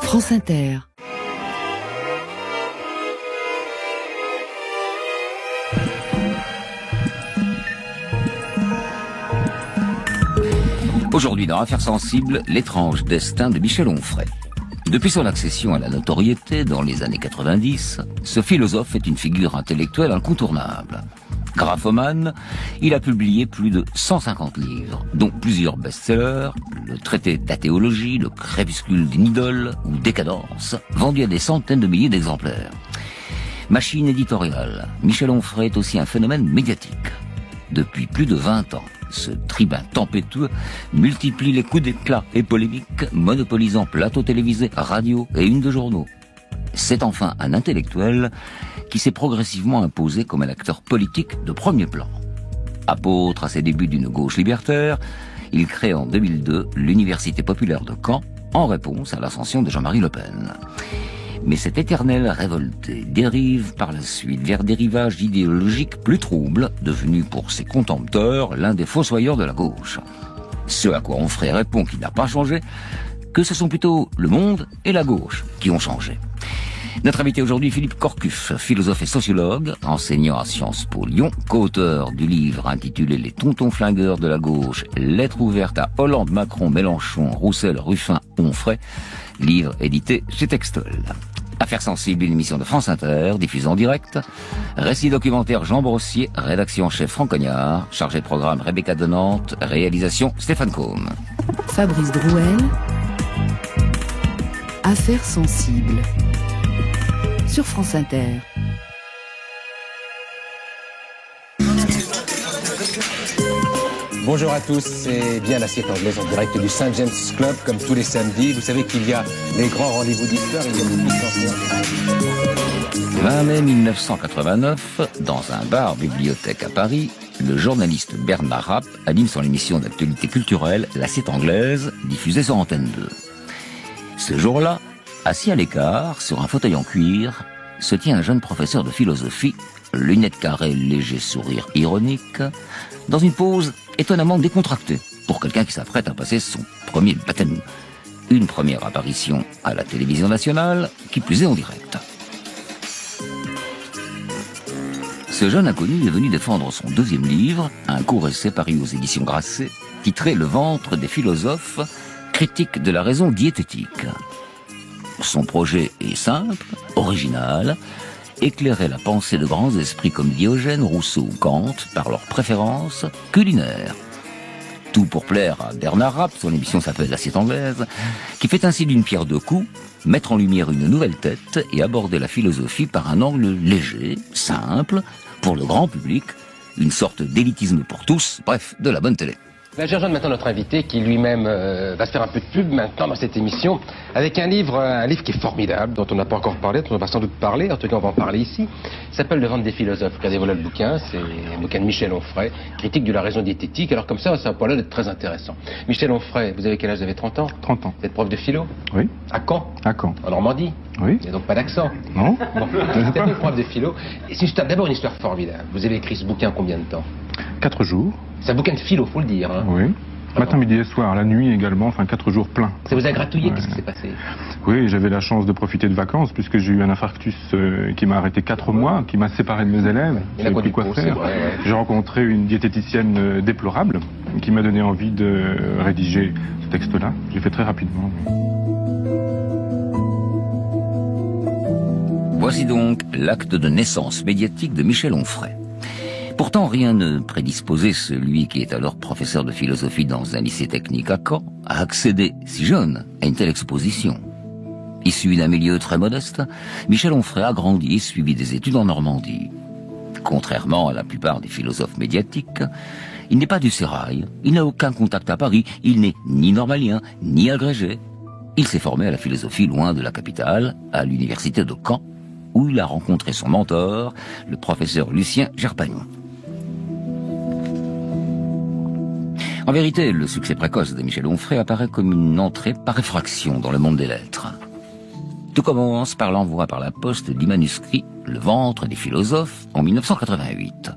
France Inter. Aujourd'hui, dans Affaires sensibles, l'étrange destin de Michel Onfray. Depuis son accession à la notoriété dans les années 90, ce philosophe est une figure intellectuelle incontournable. Graphomane, il a publié plus de 150 livres, dont plusieurs best-sellers, le traité d'athéologie, le crépuscule d'une idole ou Décadence, vendu à des centaines de milliers d'exemplaires. Machine éditoriale, Michel Onfray est aussi un phénomène médiatique. Depuis plus de 20 ans, ce tribun tempétueux multiplie les coups d'éclat et polémiques, monopolisant plateaux télévisés, radio et une de journaux. C'est enfin un intellectuel qui s'est progressivement imposé comme un acteur politique de premier plan. Apôtre à ses débuts d'une gauche libertaire, il crée en 2002 l'Université populaire de Caen en réponse à l'ascension de Jean-Marie Le Pen. Mais cette éternelle révoltée dérive par la suite vers des rivages idéologiques plus troubles, devenus pour ses contempteurs l'un des fossoyeurs de la gauche. Ce à quoi Onfray répond qu'il n'a pas changé, que ce sont plutôt le monde et la gauche qui ont changé. Notre invité aujourd'hui, Philippe Corcuff, philosophe et sociologue, enseignant à Sciences Po Lyon, co-auteur du livre intitulé Les tontons flingueurs de la gauche, lettre ouverte à Hollande, Macron, Mélenchon, Roussel, Ruffin, Onfray, livre édité chez Textol. Affaires sensibles, une émission de France Inter, diffusée en direct. Récit documentaire Jean Brossier, rédaction en chef Franck Cognard, chargé de programme Rebecca de Nantes, réalisation Stéphane Combe. Fabrice Drouel. Affaires sensibles. Sur France Inter. Bonjour à tous, c'est bien l'assiette anglaise en direct du St. James Club, comme tous les samedis. Vous savez qu'il y a les grands rendez-vous d'histoire, il y a des 20 mai 1989, dans un bar-bibliothèque à Paris, le journaliste Bernard Rapp anime son émission d'actualité culturelle, l'assiette anglaise, diffusée sur Antenne 2. Ce jour-là, assis à l'écart, sur un fauteuil en cuir, se tient un jeune professeur de philosophie, lunettes carrées, léger sourire ironique, dans une pose étonnamment décontractée pour quelqu'un qui s'apprête à passer son premier baptême. Une première apparition à la télévision nationale, qui plus est en direct. Ce jeune inconnu est venu défendre son deuxième livre, un court essai paru aux éditions Grasset, titré « Le ventre des philosophes, critique de la raison diététique ». Son projet est simple, original, éclairer la pensée de grands esprits comme Diogène, Rousseau ou Kant par leurs préférences culinaires. Tout pour plaire à Bernard Rapp, son émission s'appelle L'Assiette anglaise, qui fait ainsi d'une pierre deux coups, mettre en lumière une nouvelle tête et aborder la philosophie par un angle léger, simple, pour le grand public, une sorte d'élitisme pour tous, bref, de la bonne télé. Je rejoins maintenant notre invité qui lui-même va se faire un peu de pub maintenant dans cette émission avec un livre qui est formidable, dont on n'a pas encore parlé, dont on va sans doute parler, en tout cas on va en parler ici. Il s'appelle Le ventre des philosophes. Regardez, voilà le bouquin, c'est un bouquin de Michel Onfray, critique de la raison diététique. Alors comme ça a pas l'air d'être très intéressant. Michel Onfray, vous avez quel âge? Vous avez 30 ans? 30 ans. Vous êtes prof de philo? Oui. À Caen? À Caen. En Normandie? Oui. Il n'y a donc pas d'accent? Non. Bon, vous êtes prof de philo. C'est d'abord une histoire formidable. Vous avez écrit ce bouquin combien de temps? 4 jours. C'est un bouquin de philo, faut le dire. Hein. Oui. Matin, midi et soir, la nuit également, enfin 4 jours pleins. Ça vous a gratouillé, Ouais. Qu'est-ce qui s'est passé? Oui, j'avais la chance de profiter de vacances puisque j'ai eu un infarctus qui m'a arrêté 4 mois, qui m'a séparé de mes élèves. Il a J'ai pas plus du quoi tout, c'est faire. vrai, ouais. J'ai rencontré une diététicienne déplorable qui m'a donné envie de rédiger ce texte-là. J'ai fait très rapidement. Voici donc l'acte de naissance médiatique de Michel Onfray. Pourtant, rien ne prédisposait celui qui est alors professeur de philosophie dans un lycée technique à Caen à accéder, si jeune, à une telle exposition. Issu d'un milieu très modeste, Michel Onfray a grandi et suivi des études en Normandie. Contrairement à la plupart des philosophes médiatiques, il n'est pas du sérail, il n'a aucun contact à Paris, il n'est ni normalien, ni agrégé. Il s'est formé à la philosophie loin de la capitale, à l'université de Caen, où il a rencontré son mentor, le professeur Lucien Gerpagnon. En vérité, le succès précoce de Michel Onfray apparaît comme une entrée par effraction dans le monde des lettres. Tout commence par l'envoi par la poste du manuscrit Le ventre des philosophes en 1988.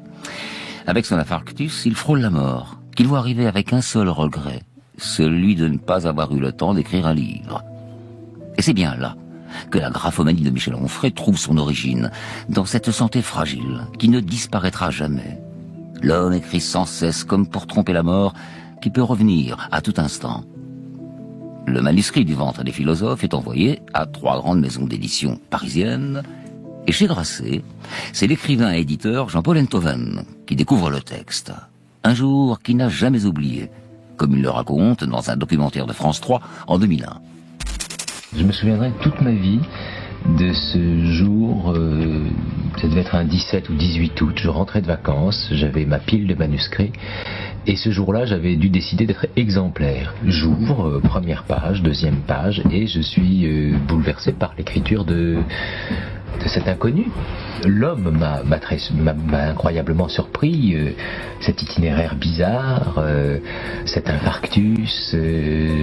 Avec son infarctus, il frôle la mort, qu'il voit arriver avec un seul regret, celui de ne pas avoir eu le temps d'écrire un livre. Et c'est bien là que la graphomanie de Michel Onfray trouve son origine, dans cette santé fragile qui ne disparaîtra jamais. L'homme écrit sans cesse comme pour tromper la mort, qui peut revenir à tout instant. Le manuscrit du Ventre des philosophes est envoyé à 3 grandes maisons d'édition parisiennes, et chez Grasset, c'est l'écrivain et éditeur Jean-Paul Enthoven qui découvre le texte. Un jour qu'il n'a jamais oublié, comme il le raconte dans un documentaire de France 3 en 2001. Je me souviendrai toute ma vie de ce jour, ça devait être un 17 ou 18 août, je rentrais de vacances, j'avais ma pile de manuscrits, et ce jour-là j'avais dû décider d'être exemplaire. J'ouvre, première page, deuxième page, et je suis bouleversé par l'écriture de cet inconnu. L'homme m'a incroyablement surpris, cet itinéraire bizarre, cet infarctus,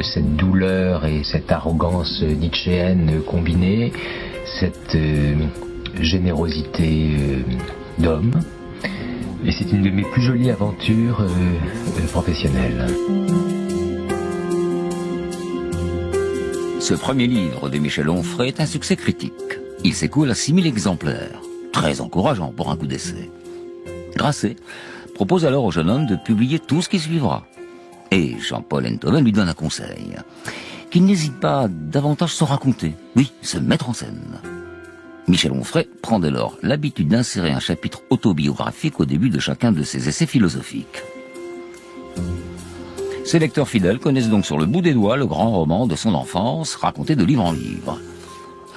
cette douleur et cette arrogance nietzschéenne combinée, cette générosité d'homme. Et c'est une de mes plus jolies aventures professionnelles. Ce premier livre de Michel Onfray est un succès critique. Il s'écoule à 6000 exemplaires. Très encourageant pour un coup d'essai. Grasset propose alors au jeune homme de publier tout ce qui suivra. Et Jean-Paul Enthoven lui donne un conseil. Qu'il n'hésite pas à davantage se raconter. Oui, se mettre en scène. Michel Onfray prend dès lors l'habitude d'insérer un chapitre autobiographique au début de chacun de ses essais philosophiques. Ses lecteurs fidèles connaissent donc sur le bout des doigts le grand roman de son enfance, raconté de livre en livre.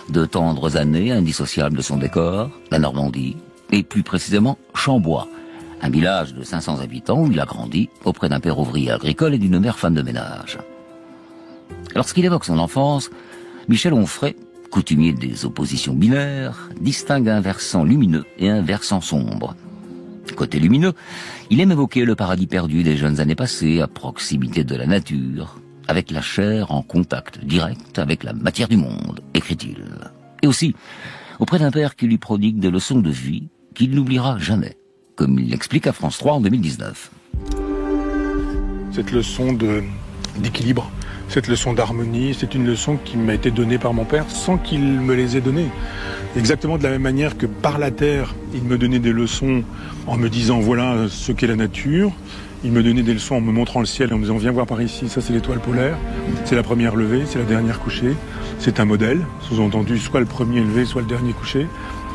De tendres années indissociables de son décor, la Normandie, et plus précisément Chambois, un village de 500 habitants où il a grandi auprès d'un père ouvrier agricole et d'une mère femme de ménage. Lorsqu'il évoque son enfance, Michel Onfray, coutumier des oppositions binaires, distingue un versant lumineux et un versant sombre. Côté lumineux, il aime évoquer le paradis perdu des jeunes années passées à proximité de la nature, avec la chair en contact direct avec la matière du monde, écrit-il. Et aussi, auprès d'un père qui lui prodigue des leçons de vie qu'il n'oubliera jamais, comme il l'explique à France 3 en 2019. Cette leçon d'équilibre, cette leçon d'harmonie, c'est une leçon qui m'a été donnée par mon père sans qu'il me les ait données. Exactement de la même manière que par la terre, il me donnait des leçons en me disant voilà ce qu'est la nature. Il me donnait des leçons en me montrant le ciel, en me disant viens voir par ici, ça c'est l'étoile polaire, c'est la première levée, c'est la dernière couchée, c'est un modèle, sous-entendu soit le premier levé, soit le dernier couché,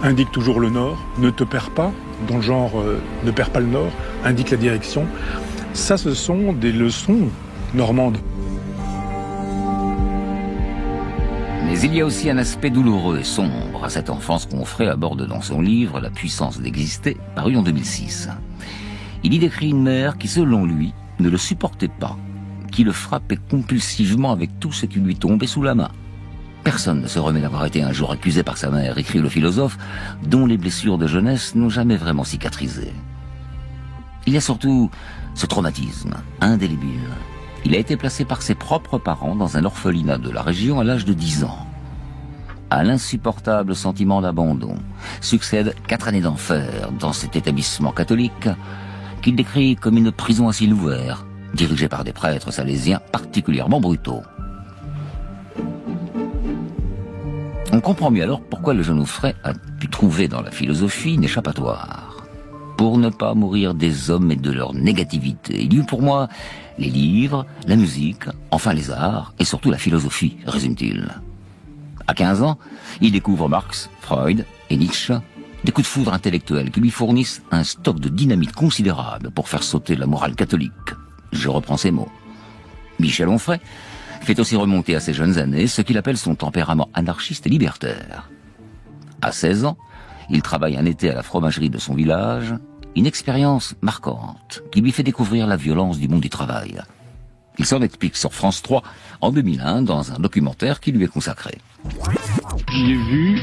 indique toujours le nord, ne te perds pas, dans le genre ne perds pas le nord, indique la direction. Ça ce sont des leçons normandes. Mais il y a aussi un aspect douloureux et sombre à cette enfance qu'Onfray aborde dans son livre « La puissance d'exister », paru en 2006. Il y décrit une mère qui, selon lui, ne le supportait pas, qui le frappait compulsivement avec tout ce qui lui tombait sous la main. Personne ne se remet d'avoir été un jour accusé par sa mère, écrit le philosophe, dont les blessures de jeunesse n'ont jamais vraiment cicatrisé. Il y a surtout ce traumatisme indélébile. Il a été placé par ses propres parents dans un orphelinat de la région à l'âge de 10 ans. À l'insupportable sentiment d'abandon succèdent 4 années d'enfer dans cet établissement catholique qu'il décrit comme une prison à ciel ouvert, dirigée par des prêtres salésiens particulièrement brutaux. On comprend mieux alors pourquoi le jeune Onfray a pu trouver dans la philosophie une échappatoire. Pour ne pas mourir des hommes et de leur négativité, il y eut pour moi les livres, la musique, enfin les arts et surtout la philosophie, résume-t-il. À 15 ans, il découvre Marx, Freud et Nietzsche, des coups de foudre intellectuels qui lui fournissent un stock de dynamite considérable pour faire sauter la morale catholique. Je reprends ces mots. Michel Onfray fait aussi remonter à ses jeunes années ce qu'il appelle son tempérament anarchiste et libertaire. À 16 ans, il travaille un été à la fromagerie de son village, une expérience marquante qui lui fait découvrir la violence du monde du travail. Il s'en explique sur France 3 en 2001 dans un documentaire qui lui est consacré. J'y ai vu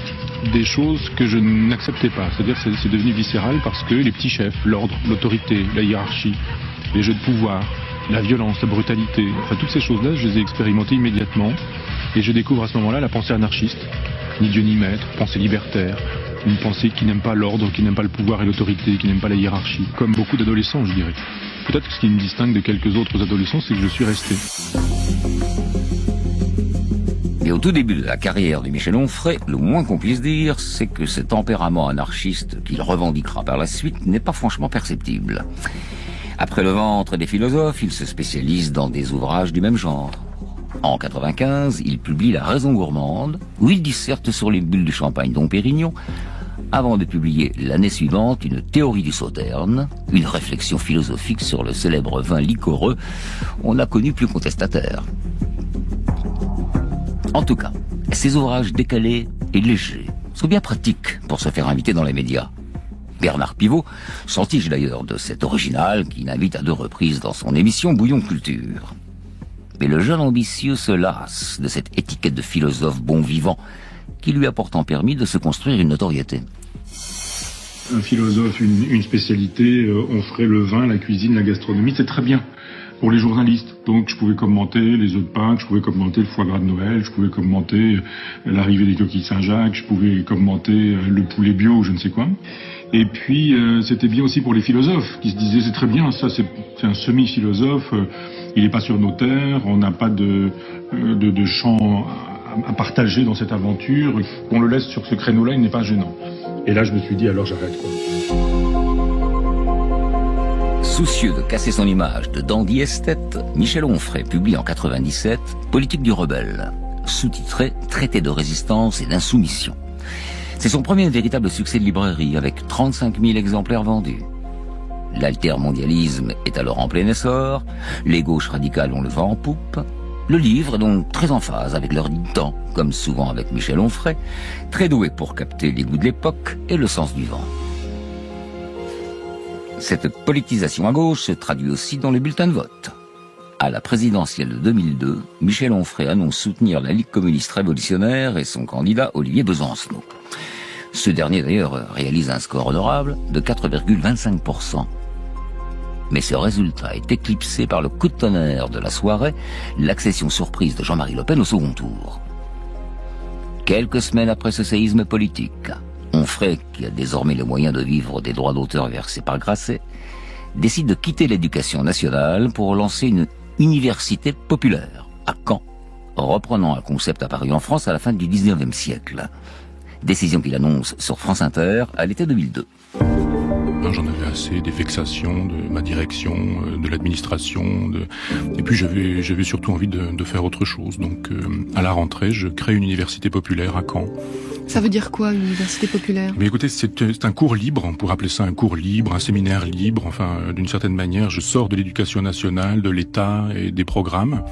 des choses que je n'acceptais pas. C'est-à-dire que c'est devenu viscéral parce que les petits chefs, l'ordre, l'autorité, la hiérarchie, les jeux de pouvoir, la violence, la brutalité, enfin toutes ces choses-là, je les ai expérimentées immédiatement. Et je découvre à ce moment-là la pensée anarchiste, ni Dieu ni maître, pensée libertaire, une pensée qui n'aime pas l'ordre, qui n'aime pas le pouvoir et l'autorité, qui n'aime pas la hiérarchie, comme beaucoup d'adolescents, je dirais. Peut-être que ce qui me distingue de quelques autres adolescents, c'est que je suis resté. Et au tout début de la carrière de Michel Onfray, le moins qu'on puisse dire, c'est que ce tempérament anarchiste qu'il revendiquera par la suite n'est pas franchement perceptible. Après Le ventre des philosophes, il se spécialise dans des ouvrages du même genre. En 95, il publie La raison gourmande, où il disserte sur les bulles de champagne Dom Pérignon, avant de publier l'année suivante une théorie du sauterne, une réflexion philosophique sur le célèbre vin liquoreux, on n'a connu plus contestataire. En tout cas, ces ouvrages décalés et légers sont bien pratiques pour se faire inviter dans les médias. Bernard Pivot s'en tige d'ailleurs de cet original qu'il invite à 2 reprises dans son émission Bouillon Culture. Mais le jeune ambitieux se lasse de cette étiquette de philosophe bon vivant qui lui a pourtant permis de se construire une notoriété. Un philosophe, une spécialité, on ferait le vin, la cuisine, la gastronomie, c'est très bien pour les journalistes. Donc je pouvais commenter les œufs de Pâques, je pouvais commenter le foie gras de Noël, je pouvais commenter l'arrivée des coquilles Saint-Jacques, je pouvais commenter le poulet bio ou je ne sais quoi. Et puis c'était bien aussi pour les philosophes qui se disaient c'est très bien, ça c'est un semi-philosophe, il n'est pas sur nos terres, on n'a pas de champ à partager dans cette aventure, on le laisse sur ce créneau-là, il n'est pas gênant. Et là je me suis dit alors j'arrête quoi. Soucieux de casser son image de dandy esthète, Michel Onfray publie en 97 Politique du rebelle, sous-titré Traité de résistance et d'insoumission. C'est son premier véritable succès de librairie avec 35 000 exemplaires vendus. L'altermondialisme est alors en plein essor, les gauches radicales ont le vent en poupe. Le livre est donc très en phase avec leur temps, comme souvent avec Michel Onfray, très doué pour capter les goûts de l'époque et le sens du vent. Cette politisation à gauche se traduit aussi dans le bulletin de vote. À la présidentielle de 2002, Michel Onfray annonce soutenir la Ligue communiste révolutionnaire et son candidat Olivier Besancenot. Ce dernier d'ailleurs réalise un score honorable de 4,25%. Mais ce résultat est éclipsé par le coup de tonnerre de la soirée, l'accession surprise de Jean-Marie Le Pen au second tour. Quelques semaines après ce séisme politique, Onfray, qui a désormais les moyens de vivre des droits d'auteur versés par Grasset, décide de quitter l'éducation nationale pour lancer une université populaire à Caen, reprenant un concept apparu en France à la fin du 19e siècle. Décision qu'il annonce sur France Inter à l'été 2002. J'en avais assez des vexations de ma direction, de l'administration, et puis j'avais surtout envie de faire autre chose. Donc à la rentrée, je crée une université populaire à Caen. Ça veut dire quoi, une université populaire ? Mais écoutez, c'est un cours libre, on pourrait appeler ça un cours libre, un séminaire libre, enfin d'une certaine manière, je sors de l'éducation nationale, de l'État et des programmes,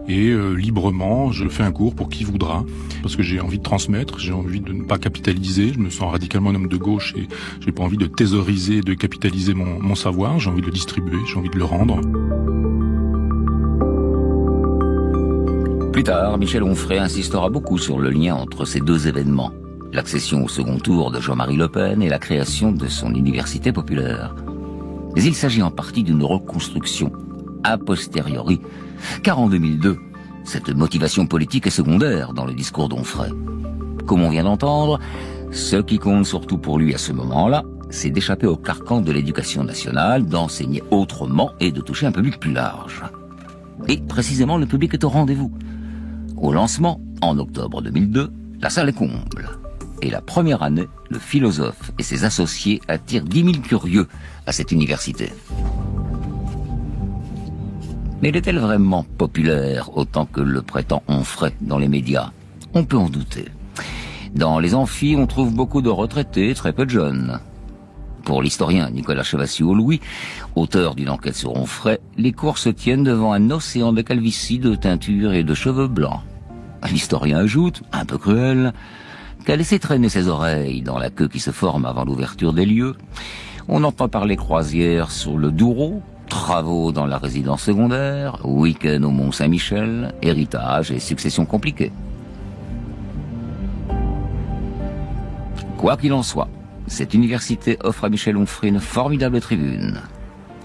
et librement, je fais un cours pour qui voudra, parce que j'ai envie de transmettre, j'ai envie de ne pas capitaliser, je me sens radicalement un homme de gauche et j'ai pas envie de thésauriser, de capitaliser mon savoir, j'ai envie de le distribuer, j'ai envie de le rendre. Plus tard, Michel Onfray insistera beaucoup sur le lien entre ces 2 événements. L'accession au second tour de Jean-Marie Le Pen et la création de son université populaire. Mais il s'agit en partie d'une reconstruction a posteriori, car en 2002, cette motivation politique est secondaire dans le discours d'Onfray. Comme on vient d'entendre, ce qui compte surtout pour lui à ce moment-là, c'est d'échapper au carcan de l'éducation nationale, d'enseigner autrement et de toucher un public plus large. Et précisément, le public est au rendez-vous. Au lancement, en octobre 2002, la salle est comble. Et la première année, le philosophe et ses associés attirent 10 000 curieux à cette université. Mais est-elle vraiment populaire autant que le prétend Onfray dans les médias ? On peut en douter. Dans les amphis, on trouve beaucoup de retraités, très peu de jeunes. Pour l'historien Nicolas Chavassier-Louis, auteur d'une enquête sur Onfray, les cours se tiennent devant un océan de calvitie, de teinture et de cheveux blancs. L'historien ajoute, un peu cruel, qu'à laisser traîner ses oreilles dans la queue qui se forme avant l'ouverture des lieux. On entend parler croisières sur le Douro, travaux dans la résidence secondaire, week-end au Mont-Saint-Michel, héritage et succession compliquée. Quoi qu'il en soit, cette université offre à Michel Onfray une formidable tribune.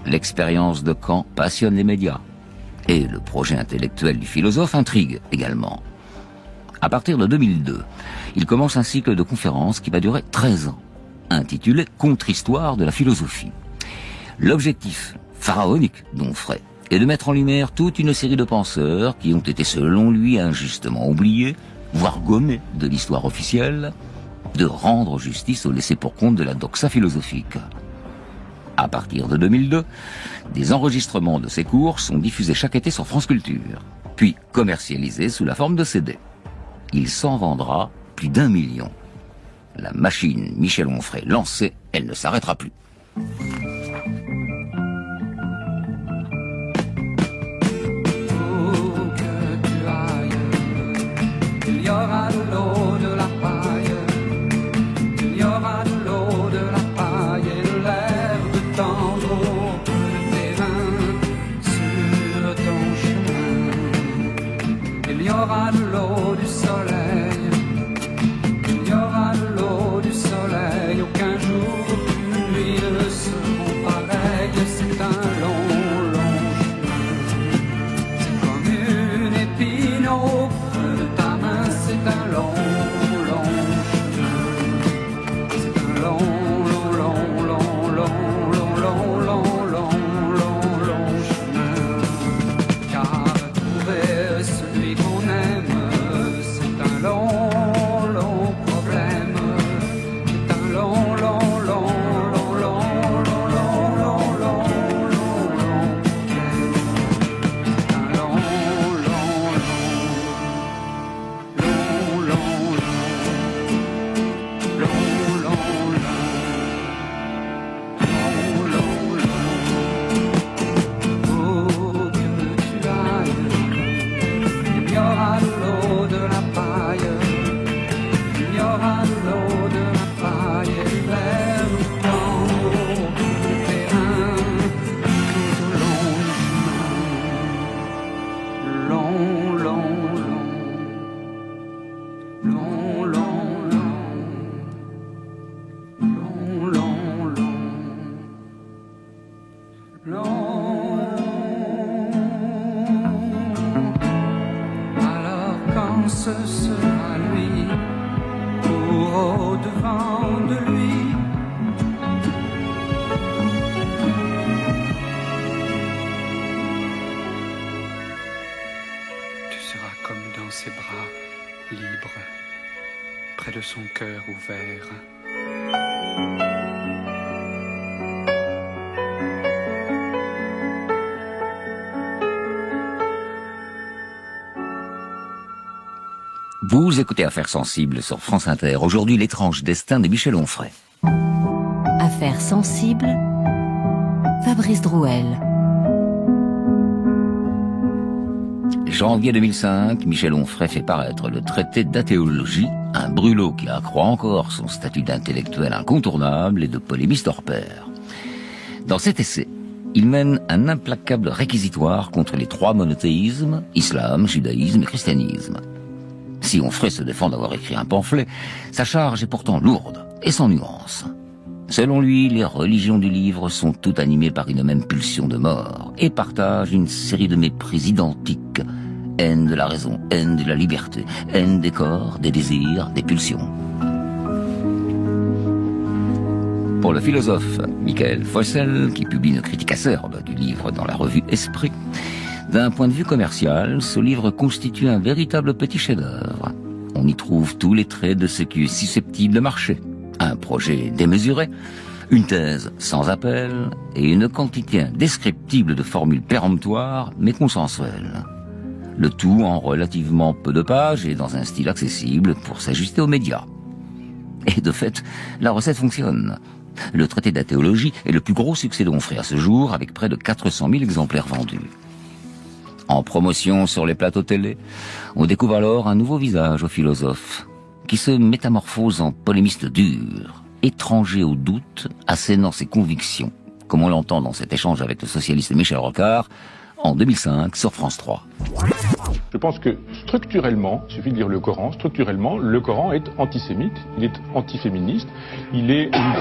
L'expérience de Caen passionne les médias. Et le projet intellectuel du philosophe intrigue également. À partir de 2002, il commence un cycle de conférences qui va durer 13 ans, intitulé « Contre-histoire de la philosophie ». L'objectif pharaonique d'Onfray est de mettre en lumière toute une série de penseurs qui ont été selon lui injustement oubliés, voire gommée de l'histoire officielle, de rendre justice au laissé-pour-compte de la doxa philosophique. À partir de 2002, des enregistrements de ces cours sont diffusés chaque été sur France Culture, puis commercialisés sous la forme de CD. Il s'en vendra plus d'1 million. La machine Michel Onfray lancée, elle ne s'arrêtera plus. Il y aura de l'eau, de la paille, il y aura de l'eau, de la paille et de l'herbe tendre au terrain sur ton chemin. Il y aura de l'eau, du soleil, il y aura de l'eau, du soleil, aucun jour pluie ne seront pareils, c'est un long, long chemin. C'est comme une épine au creux de ta main, c'est un long, long chemin. C'est un long, long, long, long, long, long, long, long, long, long, long chemin. Car trouver celui qu'on aime, c'est un long, long problème. C'est un long, long, long, long, long, long, long, long, long, long, long problème. C'est un long, long, alors quand ce sera lui, pour au-devant de lui, tu seras comme dans ses bras, libre, près de son cœur ouvert. Vous écoutez Affaires sensibles sur France Inter. Aujourd'hui, l'étrange destin de Michel Onfray. Affaires sensibles, Fabrice Drouel. Janvier 2005, Michel Onfray fait paraître le traité d'athéologie, un brûlot qui accroît encore son statut d'intellectuel incontournable et de polémiste hors pair. Dans cet essai, il mène un implacable réquisitoire contre les trois monothéismes, islam, judaïsme et christianisme. Si Onfray se défend d'avoir écrit un pamphlet, sa charge est pourtant lourde et sans nuance. Selon lui, les religions du livre sont toutes animées par une même pulsion de mort et partagent une série de méprises identiques. Haine de la raison, haine de la liberté, haine des corps, des désirs, des pulsions. Pour le philosophe Michael Fossel, qui publie une critique acerbe du livre dans la revue Esprit, d'un point de vue commercial, ce livre constitue un véritable petit chef-d'œuvre. On y trouve tous les traits de ce qui est susceptible de marcher. Un projet démesuré, une thèse sans appel et une quantité indescriptible de formules péremptoires mais consensuelles. Le tout en relativement peu de pages et dans un style accessible pour s'ajuster aux médias. Et de fait, la recette fonctionne. Le traité d'athéologie est le plus gros succès d'Onfray à ce jour, avec près de 400 000 exemplaires vendus. En promotion sur les plateaux télé, on découvre alors un nouveau visage au philosophe, qui se métamorphose en polémiste dur, étranger au doute, assénant ses convictions, comme on l'entend dans cet échange avec le socialiste Michel Rocard, en 2005 sur France 3. Je pense que structurellement, il suffit de lire le Coran, structurellement, le Coran est antisémite, il est antiféministe, il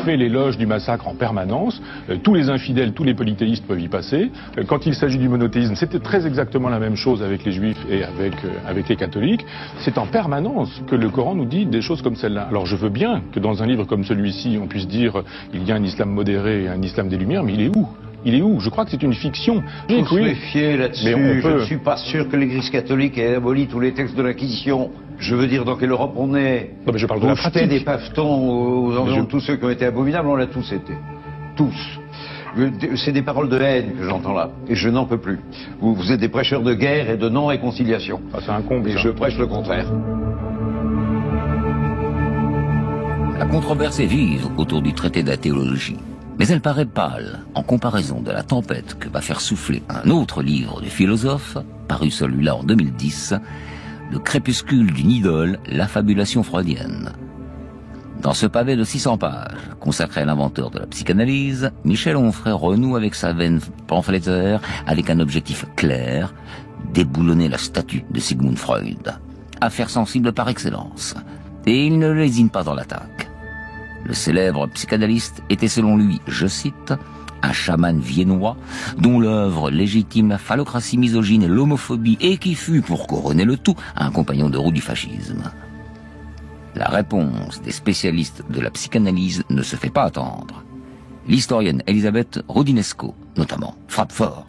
fait l'éloge du massacre en permanence, tous les infidèles, tous les polythéistes peuvent y passer. Quand il s'agit du monothéisme, c'était très exactement la même chose avec les juifs et avec les catholiques. C'est en permanence que le Coran nous dit des choses comme celle-là. Alors je veux bien que dans un livre comme celui-ci, on puisse dire il y a un islam modéré et un islam des Lumières, mais il est où ? Il est où? Je crois que c'est une fiction. Il faut se méfier là-dessus. Mais Je ne suis pas sûr que l'Église catholique ait aboli tous les textes de l'Inquisition. Je veux dire, dans quelle Europe on est? Non, mais je parle de la pratique. Des pavetons aux environs de tous ceux qui ont été abominables, on l'a tous été. Tous. C'est des paroles de haine que j'entends là, et je n'en peux plus. Vous êtes des prêcheurs de guerre et de non-réconciliation. Ah, c'est un comble. Et je prêche le contraire. La controverse est vive autour du traité de la théologie, mais elle paraît pâle en comparaison de la tempête que va faire souffler un autre livre du philosophe, paru celui-là en 2010, Le crépuscule d'une idole, l'affabulation freudienne. Dans ce pavé de 600 pages, consacré à l'inventeur de la psychanalyse, Michel Onfray renoue avec sa veine pamphlétaire avec un objectif clair, déboulonner la statue de Sigmund Freud. Affaire sensible par excellence. Et il ne lésine pas dans l'attaque. Le célèbre psychanalyste était selon lui, je cite, un chaman viennois dont l'œuvre légitime la phallocratie misogyne et l'homophobie et qui fut, pour couronner le tout, un compagnon de roue du fascisme. La réponse des spécialistes de la psychanalyse ne se fait pas attendre. L'historienne Elisabeth Rodinesco, notamment, frappe fort.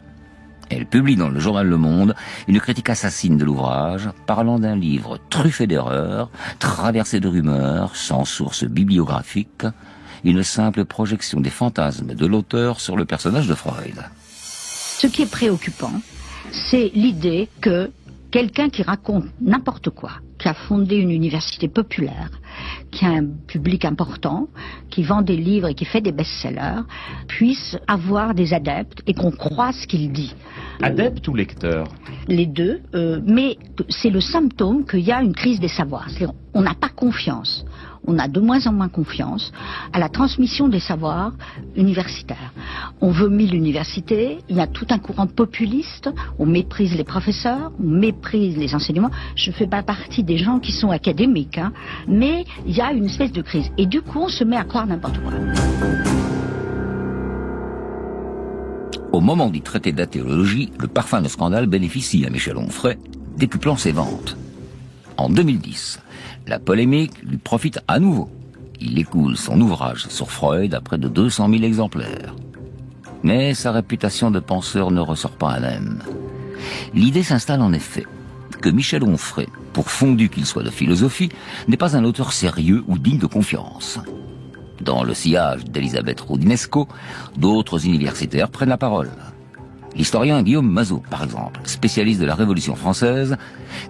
Elle publie dans le journal Le Monde une critique assassine de l'ouvrage, parlant d'un livre truffé d'erreurs, traversé de rumeurs, sans source bibliographique, une simple projection des fantasmes de l'auteur sur le personnage de Freud. Ce qui est préoccupant, c'est l'idée que quelqu'un qui raconte n'importe quoi, qui a fondé une université populaire, qui a un public important, qui vend des livres et qui fait des best-sellers, puisse avoir des adeptes et qu'on croit ce qu'il dit. Adepte ou lecteur? Les deux, mais c'est le symptôme qu'il y a une crise des savoirs. C'est-à-dire, on n'a pas confiance. On a de moins en moins confiance à la transmission des savoirs universitaires. On vomit l'université, il y a tout un courant populiste, on méprise les professeurs, on méprise les enseignements. Je ne fais pas partie des gens qui sont académiques, hein, mais il y a une espèce de crise. Et du coup, on se met à croire n'importe quoi. Au moment du traité de la théologie, le parfum de scandale bénéficie à Michel Onfray, décuplant ses ventes. En 2010, la polémique lui profite à nouveau. Il écoule son ouvrage sur Freud à près de 200 000 exemplaires. Mais sa réputation de penseur ne ressort pas à même. L'idée s'installe en effet que Michel Onfray, pour fondu qu'il soit de philosophie, n'est pas un auteur sérieux ou digne de confiance. Dans le sillage d'Elisabeth Rodinesco, d'autres universitaires prennent la parole. L'historien Guillaume Mazot, par exemple, spécialiste de la Révolution française,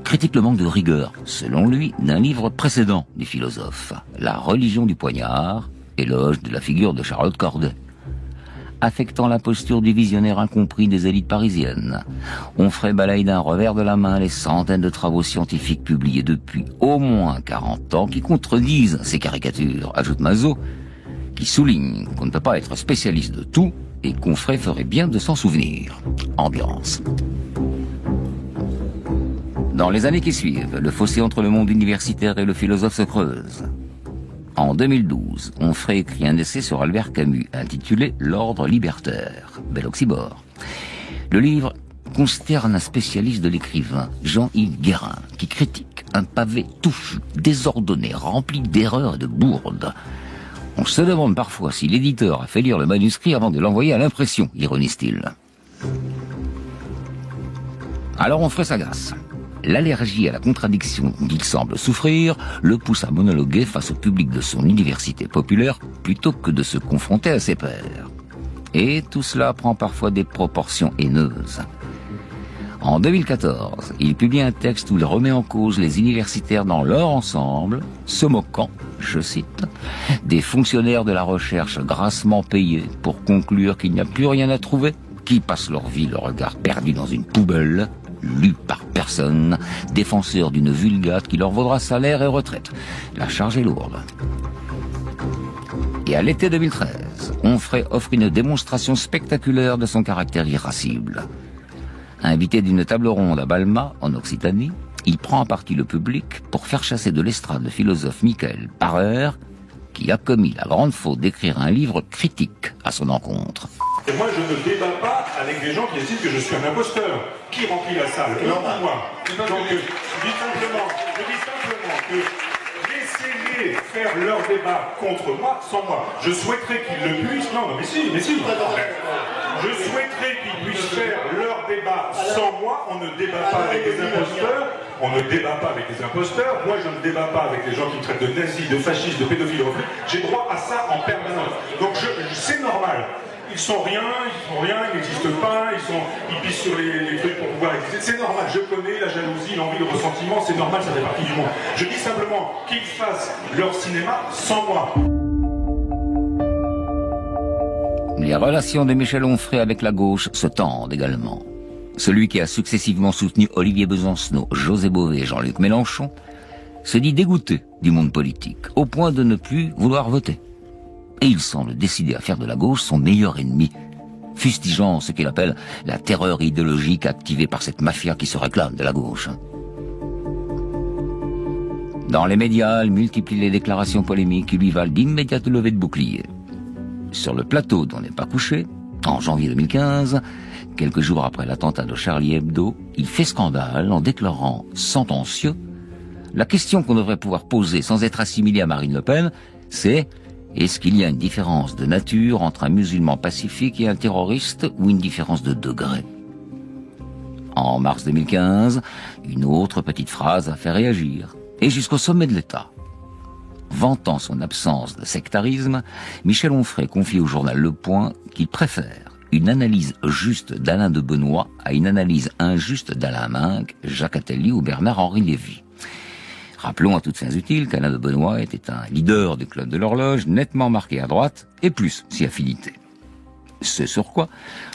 critique le manque de rigueur, selon lui, d'un livre précédent du philosophe, La religion du poignard, éloge de la figure de Charlotte Corday. Affectant la posture du visionnaire incompris des élites parisiennes, Onfray balaye d'un revers de la main les centaines de travaux scientifiques publiés depuis au moins 40 ans qui contredisent ces caricatures, ajoute Mazot, qui souligne qu'on ne peut pas être spécialiste de tout et qu'Onfray ferait bien de s'en souvenir. Ambiance. Dans les années qui suivent, le fossé entre le monde universitaire et le philosophe se creuse. En 2012, Onfray écrit un essai sur Albert Camus, intitulé « L'ordre libertaire », bel oxymore. Le livre consterne un spécialiste de l'écrivain, Jean-Yves Guérin, qui critique un pavé touffu, désordonné, rempli d'erreurs et de bourdes. On se demande parfois si l'éditeur a fait lire le manuscrit avant de l'envoyer à l'impression, ironise-t-il. Alors Onfray s'agace. L'allergie à la contradiction dont il semble souffrir le pousse à monologuer face au public de son université populaire plutôt que de se confronter à ses pairs. Et tout cela prend parfois des proportions haineuses. En 2014, il publie un texte où il remet en cause les universitaires dans leur ensemble, se moquant, je cite, des fonctionnaires de la recherche grassement payés pour conclure qu'il n'y a plus rien à trouver, qui passent leur vie le regard perdu dans une poubelle, lu par personne, défenseur d'une vulgate qui leur vaudra salaire et retraite. La charge est lourde. Et à l'été 2013, Onfray offre une démonstration spectaculaire de son caractère irascible. Invité d'une table ronde à Balma, en Occitanie, il prend à partie le public pour faire chasser de l'estrade le philosophe Michael Parer, qui a commis la grande faute d'écrire un livre critique à son encontre. Et moi, je ne débat pas avec des gens qui estiment que je suis un imposteur. Qui remplit la salle? Eux ou moi? Donc, je dis simplement que laissez-les faire leur débat contre moi, sans moi. Je souhaiterais qu'ils le puissent. Non, mais si. Je souhaiterais qu'ils puissent faire leur débat sans moi. On ne débat pas avec des imposteurs. On ne débat pas avec les imposteurs. Moi, je ne débat pas avec les gens qui me traitent de nazis, de fascistes, de pédophiles. J'ai droit à ça en permanence. Donc c'est normal. Ils sont rien, ils n'existent pas, ils pissent sur les trucs pour pouvoir exister. C'est normal, je connais la jalousie, l'envie, le ressentiment, c'est normal, ça fait partie du monde. Je dis simplement qu'ils fassent leur cinéma sans moi. Les relations de Michel Onfray avec la gauche se tendent également. Celui qui a successivement soutenu Olivier Besancenot, José Bové et Jean-Luc Mélenchon se dit dégoûté du monde politique, au point de ne plus vouloir voter. Et il semble décidé à faire de la gauche son meilleur ennemi, fustigeant ce qu'il appelle la terreur idéologique activée par cette mafia qui se réclame de la gauche. Dans les médias, il multiplie les déclarations polémiques qui lui valent d'immédiates levées de boucliers. Sur le plateau d'On n'est pas couché, en janvier 2015, quelques jours après l'attentat de Charlie Hebdo, il fait scandale en déclarant sentencieux: la question qu'on devrait pouvoir poser sans être assimilé à Marine Le Pen, c'est: est-ce qu'il y a une différence de nature entre un musulman pacifique et un terroriste, ou une différence de degré? En mars 2015, une autre petite phrase a fait réagir, et jusqu'au sommet de l'État. Vantant son absence de sectarisme, Michel Onfray confie au journal Le Point qu'il préfère une analyse juste d'Alain de Benoît à une analyse injuste d'Alain Minc, Jacques Attali ou Bernard-Henri Lévy. Rappelons à toutes fins utiles qu'Alain de Benoît était un leader du Club de l'Horloge, nettement marqué à droite, et plus si affinité. Ce sur quoi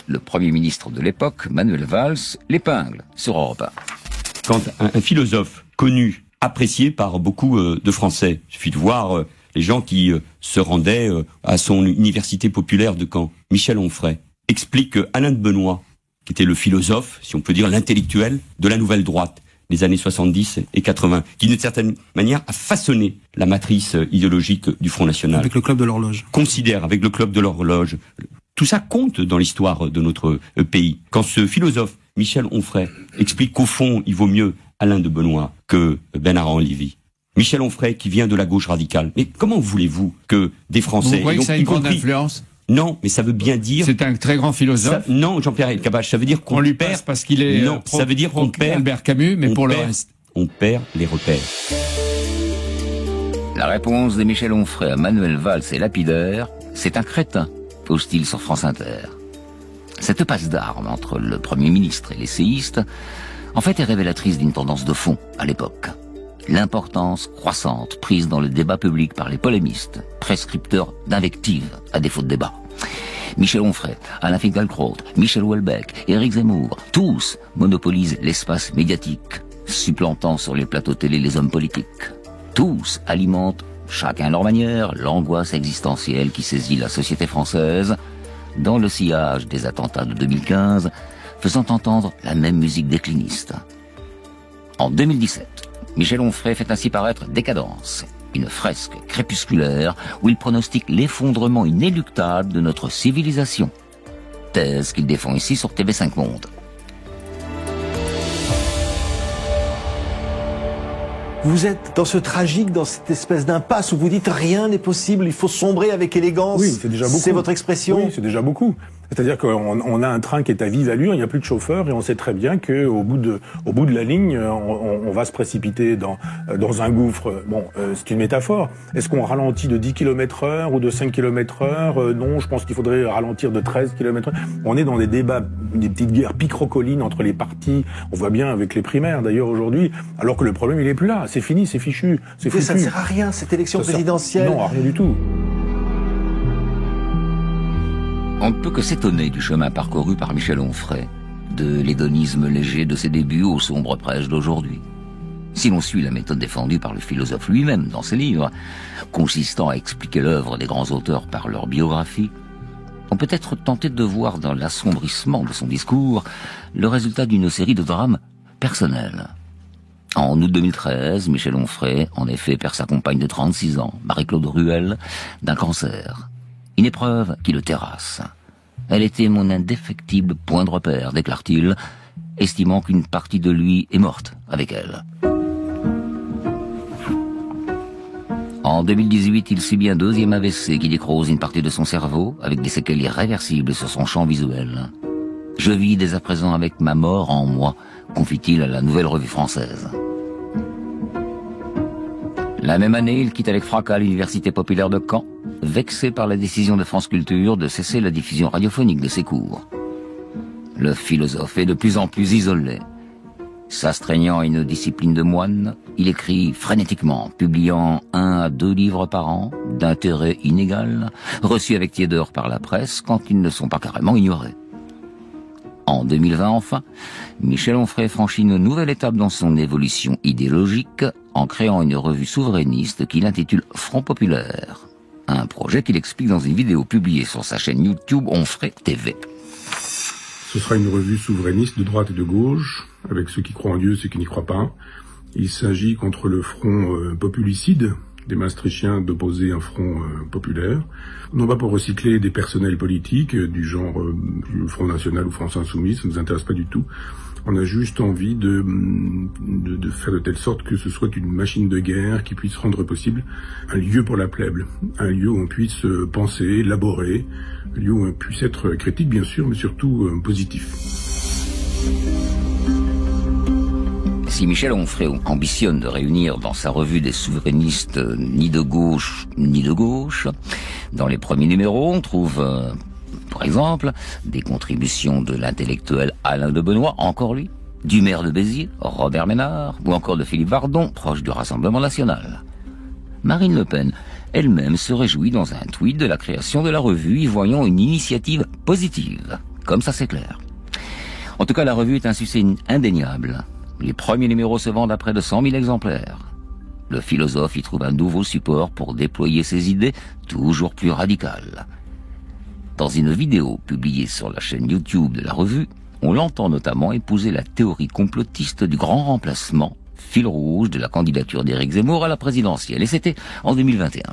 le Premier ministre de l'époque, Manuel Valls, l'épingle sur Europe 1. Quand un philosophe connu, apprécié par beaucoup de Français, il suffit de voir les gens qui se rendaient à son université populaire de Caen, Michel Onfray, explique que Alain de Benoît, qui était le philosophe, si on peut dire l'intellectuel, de la nouvelle droite, les années 70 et 80, qui d'une certaine manière a façonné la matrice idéologique du Front National. Avec le Club de l'Horloge. Considère, avec le Club de l'Horloge, tout ça compte dans l'histoire de notre pays. Quand ce philosophe, Michel Onfray, explique qu'au fond, il vaut mieux Alain de Benoît que Bernard-Henri Lévy. Michel Onfray qui vient de la gauche radicale. Mais comment voulez-vous que des Français... Vous croyez que ça a une grande influence ? Non, mais ça veut bien dire... C'est un très grand philosophe. Non, Jean-Pierre Elkabbach, ça veut dire qu'on lui perd... passe parce qu'il est... Non, ça veut dire qu'on perd... Albert Camus, mais pour le reste... On perd les repères. La réponse de Michel Onfray à Manuel Valls est lapidaire: c'est un crétin, pose-t-il sur France Inter. Cette passe d'armes entre le Premier ministre et les séistes, en fait, est révélatrice d'une tendance de fond à l'époque. L'importance croissante prise dans le débat public par les polémistes, prescripteurs d'invectives à défaut de débat. Michel Onfray, Alain Finkielkraut, Michel Houellebecq, Éric Zemmour, tous monopolisent l'espace médiatique, supplantant sur les plateaux télé les hommes politiques. Tous alimentent, chacun à leur manière, l'angoisse existentielle qui saisit la société française, dans le sillage des attentats de 2015, faisant entendre la même musique décliniste. En 2017, Michel Onfray fait ainsi paraître Décadence, une fresque crépusculaire où il pronostique l'effondrement inéluctable de notre civilisation. Thèse qu'il défend ici sur TV5 Monde. Vous êtes dans ce tragique, dans cette espèce d'impasse où vous dites rien n'est possible, il faut sombrer avec élégance. Oui, c'est déjà beaucoup. C'est votre expression. Oui, c'est déjà beaucoup. C'est-à-dire qu'on a un train qui est à vive allure, il n'y a plus de chauffeur et on sait très bien qu'au bout de la ligne, on va se précipiter dans un gouffre. Bon, c'est une métaphore. Est-ce qu'on ralentit de 10 km/h ou de 5 km/h? Non, je pense qu'il faudrait ralentir de 13 km/h. On est dans des débats, des petites guerres picrocolines entre les partis. On voit bien avec les primaires d'ailleurs aujourd'hui, alors que le problème il est plus là. C'est fini, c'est fichu, c'est foutu. Ça ne sert à rien cette élection présidentielle. Non, à rien du tout. On ne peut que s'étonner du chemin parcouru par Michel Onfray, de l'hédonisme léger de ses débuts au sombre prêche d'aujourd'hui. Si l'on suit la méthode défendue par le philosophe lui-même dans ses livres, consistant à expliquer l'œuvre des grands auteurs par leur biographie, on peut être tenté de voir dans l'assombrissement de son discours le résultat d'une série de drames personnels. En août 2013, Michel Onfray, en effet, perd sa compagne de 36 ans, Marie-Claude Ruel, d'un cancer. Une épreuve qui le terrasse. Elle était mon indéfectible point de repère, déclare-t-il, estimant qu'une partie de lui est morte avec elle. En 2018, il subit un deuxième AVC qui nécrose une partie de son cerveau, avec des séquelles irréversibles sur son champ visuel. Je vis dès à présent avec ma mort en moi, confie-t-il à la Nouvelle Revue Française. La même année, il quitte avec fracas l'Université populaire de Caen, vexé par la décision de France Culture de cesser la diffusion radiophonique de ses cours. Le philosophe est de plus en plus isolé. S'astreignant à une discipline de moine, il écrit frénétiquement, publiant 1 à 2 livres par an, d'intérêt inégal, reçus avec tiédeur par la presse quand ils ne sont pas carrément ignorés. En 2020 enfin, Michel Onfray franchit une nouvelle étape dans son évolution idéologique en créant une revue souverainiste qu'il intitule Front Populaire. Un projet qu'il explique dans une vidéo publiée sur sa chaîne YouTube Onfray TV. Ce sera une revue souverainiste de droite et de gauche, avec ceux qui croient en Dieu et ceux qui n'y croient pas. Il s'agit contre le front populicide des Maastrichtiens d'opposer un front populaire, non pas pour recycler des personnels politiques du genre Front National ou France Insoumise, ça ne nous intéresse pas du tout. On a juste envie de faire de telle sorte que ce soit une machine de guerre qui puisse rendre possible un lieu pour la plèbe, un lieu où on puisse penser, élaborer, un lieu où on puisse être critique bien sûr, mais surtout positif. Si Michel Onfray ambitionne de réunir dans sa revue des souverainistes ni de gauche ni de gauche, dans les premiers numéros on trouve, par exemple, des contributions de l'intellectuel Alain de Benoît, encore lui, du maire de Béziers, Robert Ménard, ou encore de Philippe Vardon, proche du Rassemblement National. Marine Le Pen elle-même se réjouit dans un tweet de la création de la revue, y voyant une initiative positive. Comme ça c'est clair. En tout cas, la revue est un succès indéniable. Les premiers numéros se vendent à près de 100 000 exemplaires. Le philosophe y trouve un nouveau support pour déployer ses idées toujours plus radicales. Dans une vidéo publiée sur la chaîne YouTube de la revue, on l'entend notamment épouser la théorie complotiste du grand remplacement, fil rouge de la candidature d'Éric Zemmour à la présidentielle. Et c'était en 2021.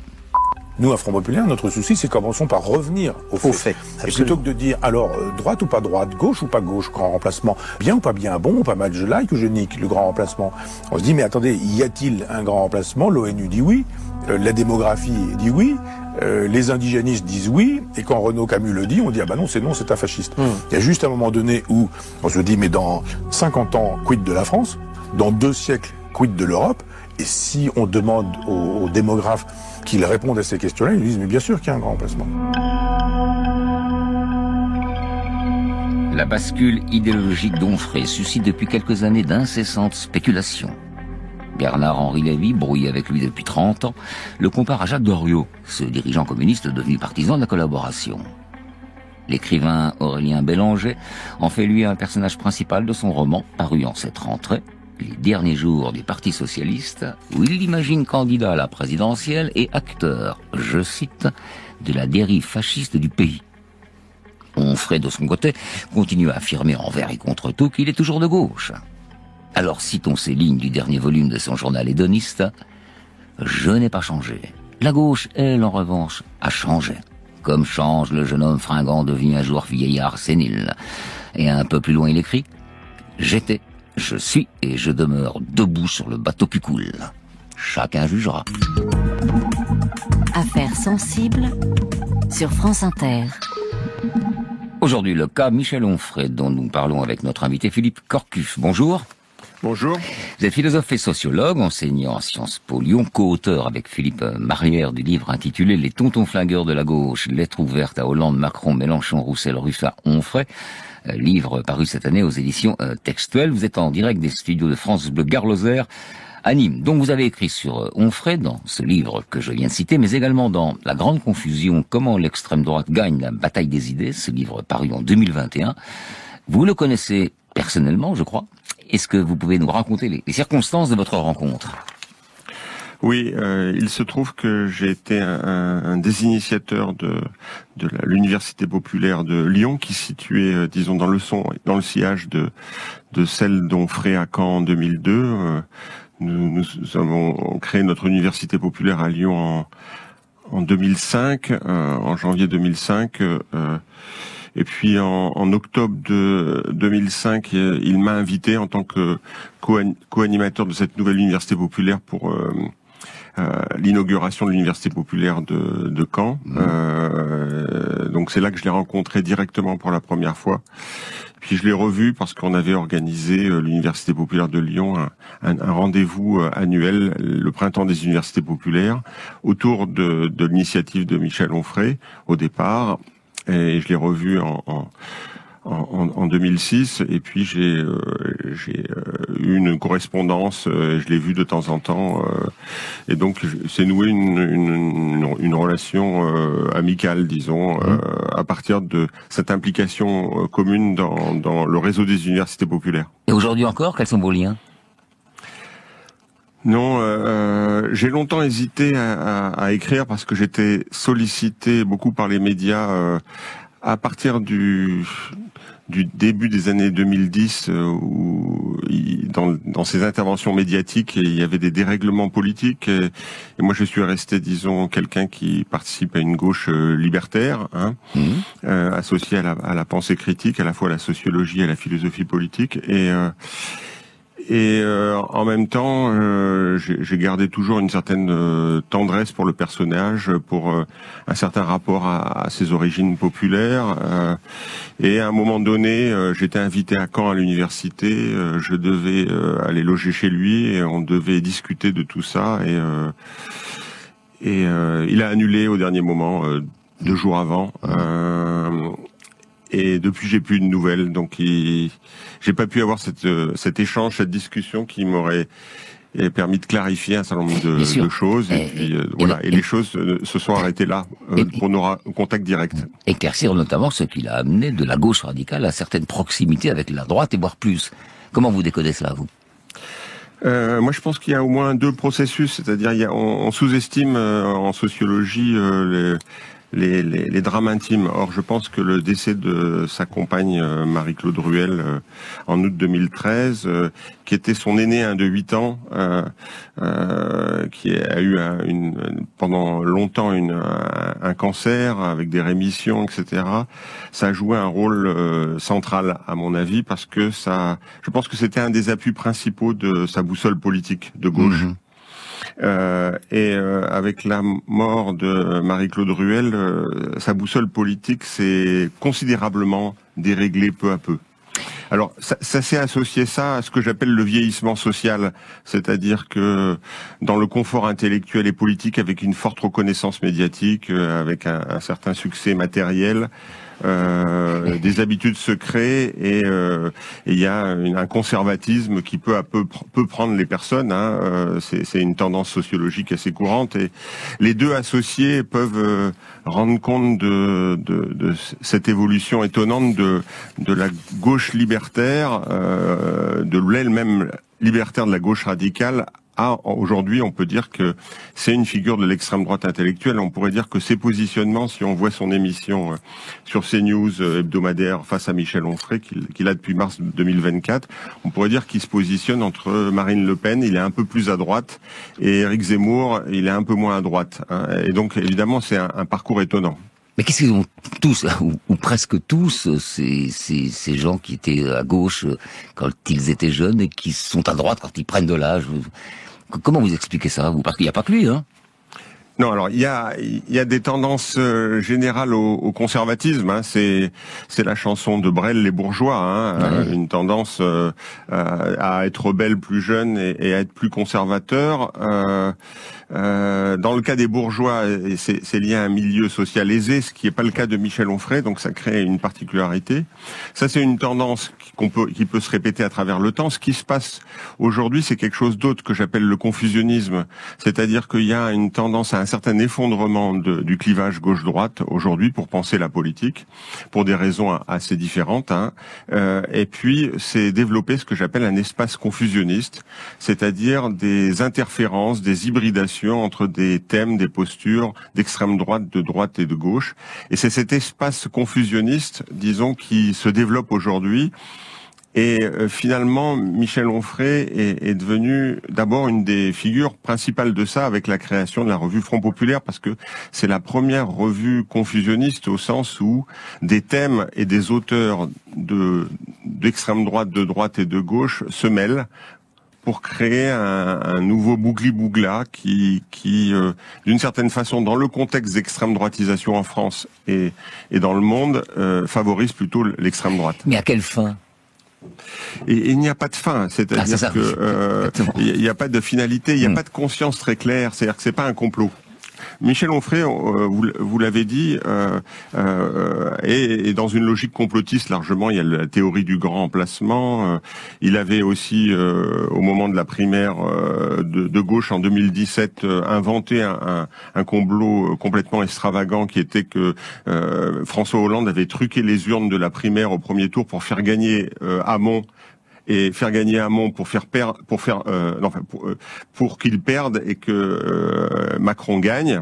Nous, à Front Populaire, notre souci, c'est commençons par revenir aux faits. Et plutôt que de dire, alors, droite ou pas droite, gauche ou pas gauche, grand remplacement, bien ou pas bien, bon ou pas mal, je like ou je nique le grand remplacement. On se dit, mais attendez, y a-t-il un grand remplacement? L'ONU dit oui, la démographie dit oui, les indigénistes disent oui, et quand Renaud Camus le dit, on dit, ah bah non, c'est un fasciste. Il y a juste un moment donné où on se dit, mais dans 50 ans, quid de la France? Dans 2 siècles, quid de l'Europe? Et si on demande aux démographes qu'ils répondent à ces questions-là, ils nous disent, mais bien sûr qu'il y a un grand remplacement. La bascule idéologique d'Onfray suscite depuis quelques années d'incessantes spéculations. Bernard-Henri Lévy, brouillé avec lui depuis 30 ans, le compare à Jacques Doriot, ce dirigeant communiste devenu partisan de la collaboration. L'écrivain Aurélien Bélanger en fait lui un personnage principal de son roman, paru en cette rentrée, Les derniers jours du Parti socialiste, où il l'imagine candidat à la présidentielle et acteur, je cite, de la dérive fasciste du pays. Onfray, de son côté, continue à affirmer envers et contre tout qu'il est toujours de gauche. Alors citons ces lignes du dernier volume de son journal hédoniste. « Je n'ai pas changé. La gauche, elle, en revanche, a changé. Comme change le jeune homme fringant devenu un jour vieillard sénile. » Et un peu plus loin, il écrit « J'étais, je suis et je demeure debout sur le bateau qui coule. Chacun jugera. » Affaires sensibles sur France Inter. Aujourd'hui, le cas Michel Onfray, dont nous parlons avec notre invité Philippe Corcus. Bonjour. Bonjour. Vous êtes philosophe et sociologue, enseignant à Sciences Po Lyon, co-auteur avec Philippe Marlière du livre intitulé « Les tontons flingueurs de la gauche, lettres ouvertes à Hollande, Macron, Mélenchon, Roussel, Ruffin, Onfray », livre paru cette année aux éditions Textuelles. Vous êtes en direct des studios de France Bleu Gare-Lozère à Nîmes. Donc vous avez écrit sur Onfray dans ce livre que je viens de citer, mais également dans La grande confusion, comment l'extrême droite gagne la bataille des idées, ce livre paru en 2021. Vous le connaissez personnellement, je crois. Est-ce que vous pouvez nous raconter les circonstances de votre rencontre ? Oui, il se trouve que j'ai été un des initiateurs de l'Université populaire de Lyon, qui est située, disons, dans le sillage de celle d'Onfray à Caen en 2002. Nous avons créé notre Université populaire à Lyon en 2005, en janvier 2005. Et puis en octobre de 2005, il m'a invité en tant que co-animateur de cette nouvelle université populaire pour l'inauguration de l'université populaire de Caen. Donc c'est là que je l'ai rencontré directement pour la première fois. Puis je l'ai revu parce qu'on avait organisé l'Université populaire de Lyon un rendez-vous annuel, le printemps des universités populaires, autour de l'initiative de Michel Onfray au départ. Et je l'ai revu en 2006, et puis j'ai eu une correspondance, je l'ai vu de temps en temps, et donc c'est noué une relation amicale, disons, à partir de cette implication commune dans le réseau des universités populaires. Et aujourd'hui encore, quels sont vos liens ? Non, j'ai longtemps hésité à écrire parce que j'étais sollicité beaucoup par les médias à partir du début des années 2010, où dans ces interventions médiatiques, il y avait des dérèglements politiques. Et moi, je suis resté, disons, quelqu'un qui participe à une gauche libertaire, associée à la pensée critique, à la fois à la sociologie et à la philosophie politique. Et en même temps, j'ai gardé toujours une certaine tendresse pour le personnage, pour un certain rapport à ses origines populaires. Et à un moment donné, j'étais invité à Caen à l'université. Je devais aller loger chez lui et on devait discuter de tout ça. Et il a annulé au dernier moment, 2 jours avant. Et depuis, j'ai plus de nouvelles, donc j'ai pas pu avoir cet échange, cette discussion qui m'aurait permis de clarifier un certain nombre de choses. Et puis voilà, et les choses se sont arrêtées là pour nos contacts directs. Éclaircir notamment ce qu'il a amené de la gauche radicale à certaines proximités avec la droite et voire plus. Comment vous décodez cela, vous ? Moi, je pense qu'il y a au moins 2 processus, c'est-à-dire on sous-estime en sociologie les drames intimes. Or, je pense que le décès de sa compagne Marie-Claude Ruel en août 2013, qui était son aîné de 8 ans, qui a eu pendant longtemps un cancer avec des rémissions, etc. Ça a joué un rôle central à mon avis parce que je pense que c'était un des appuis principaux de sa boussole politique de gauche. Avec la mort de Marie-Claude Ruel, sa boussole politique s'est considérablement déréglée peu à peu. Alors, ça s'est associé à ce que j'appelle le vieillissement social, c'est-à-dire que dans le confort intellectuel et politique, avec une forte reconnaissance médiatique, avec un certain succès matériel, des habitudes se créent et il y a un conservatisme qui peu à peu peut prendre les personnes. C'est une tendance sociologique assez courante et les deux associés peuvent rendre compte de cette évolution étonnante de la gauche libertaire, de l'aile même libertaire de la gauche radicale. Aujourd'hui, on peut dire que c'est une figure de l'extrême droite intellectuelle. On pourrait dire que ses positionnements, si on voit son émission sur CNews hebdomadaire face à Michel Onfray, qu'il a depuis mars 2024, on pourrait dire qu'il se positionne entre Marine Le Pen, il est un peu plus à droite, et Éric Zemmour, il est un peu moins à droite. Et donc, évidemment, c'est un parcours étonnant. Mais qu'est-ce qu'ils ont tous, ou presque tous, ces gens qui étaient à gauche quand ils étaient jeunes et qui sont à droite quand ils prennent de l'âge? Comment vous expliquez ça, vous? Parce qu'il n'y a pas que lui, hein? Non, alors il y a des tendances générales au conservatisme. C'est la chanson de Brel, les bourgeois. Ouais. Une tendance à être rebelle plus jeune et à être plus conservateur. Dans le cas des bourgeois, c'est lié à un milieu social aisé, ce qui n'est pas le cas de Michel Onfray, donc ça crée une particularité. Ça, c'est une tendance qui peut se répéter à travers le temps. Ce qui se passe aujourd'hui, c'est quelque chose d'autre que j'appelle le confusionnisme, c'est-à-dire qu'il y a une tendance à un certain effondrement du clivage gauche-droite aujourd'hui pour penser la politique, pour des raisons assez différentes. Et puis, c'est développer ce que j'appelle un espace confusionniste, c'est-à-dire des interférences, des hybridations entre des thèmes, des postures d'extrême droite et de gauche. Et c'est cet espace confusionniste, disons, qui se développe aujourd'hui. Et finalement, Michel Onfray est devenu d'abord une des figures principales de ça avec la création de la revue Front Populaire, parce que c'est la première revue confusionniste au sens où des thèmes et des auteurs d'extrême droite, de droite et de gauche se mêlent pour créer un nouveau bougli-bougla qui d'une certaine façon, dans le contexte d'extrême droitisation en France et dans le monde, favorise plutôt l'extrême droite. Mais à quelle fin ? Et il n'y a pas de fin, c'est-à-dire que il n'y a pas de finalité, il n'y a pas de conscience très claire, c'est-à-dire que c'est pas un complot. Michel Onfray, vous l'avez dit, est dans une logique complotiste largement. Il y a la théorie du grand emplacement. Il avait aussi, au moment de la primaire de gauche en 2017, inventé un complot complètement extravagant qui était que François Hollande avait truqué les urnes de la primaire au premier tour pour faire gagner Hamon. Et faire gagner Hamon pour qu'il perde et que Macron gagne,